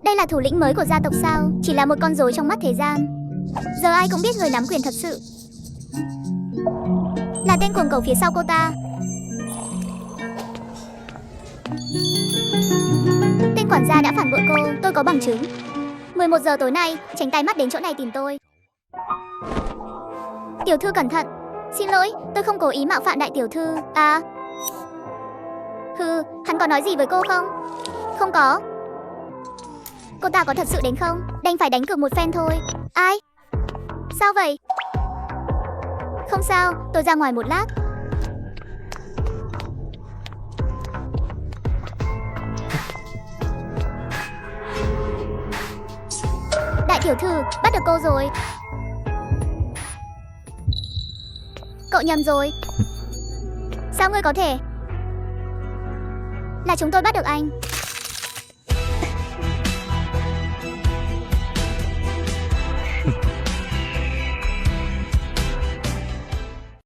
Đây là thủ lĩnh mới của gia tộc sao? Chỉ là một con rối trong mắt thế gian. Giờ ai cũng biết người nắm quyền thật sự là tên cuồng cẩu phía sau cô ta. Tên quản gia đã phản bội cô, tôi có bằng chứng. 11 giờ tối nay, tránh tai mắt đến chỗ này tìm tôi. Tiểu thư cẩn thận. Xin lỗi, tôi không cố ý mạo phạm đại tiểu thư. À, hắn có nói gì với cô không? Không có. Cô ta có thật sự đến không? Đành phải đánh cược một phen thôi. Ai? Sao vậy? Không sao, tôi ra ngoài một lát. Đại tiểu thư, bắt được cô rồi. Cậu nhầm rồi. Sao ngươi có thể? Là chúng tôi bắt được anh.